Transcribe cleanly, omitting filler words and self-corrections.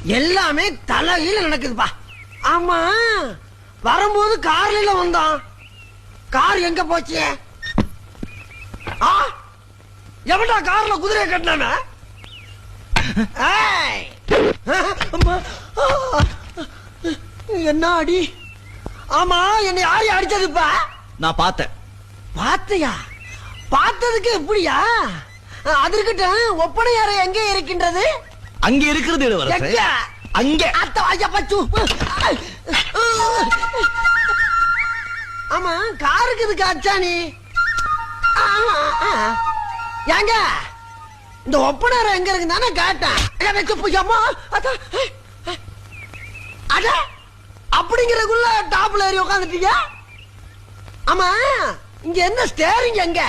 எல்லாமே தலையில நடக்குதுப்பா. ஆமா, வரும்போது கார்ல வந்தான். கார் எங்க போச்சு? எவன்டா கார்ல குதிரையை கட்டினான? என்ன அடி? ஆமா, என்னை யாரையும் அடிச்சதுப்பா? நான் பார்த்தேன். பார்த்தையா? பார்த்ததுக்கு எப்படியா? அது இருக்கட்டும், ஒப்பனையாரை எங்கே இருக்கின்றது? அங்க இருக்கிறது இளவரசே. அங்கே. ஆமா, காருக்கு இதுக்கு அச்சானி? ஏங்க, இந்த ஒப்பனார எங்க இருக்கு தானே கேட்டேன். அட, அப்படிங்கறதுக்குள்ள டாப்ல ஏறி உட்காந்துட்டீங்க. ஆமா, இங்க என்ன ஸ்டேரிங் எங்க?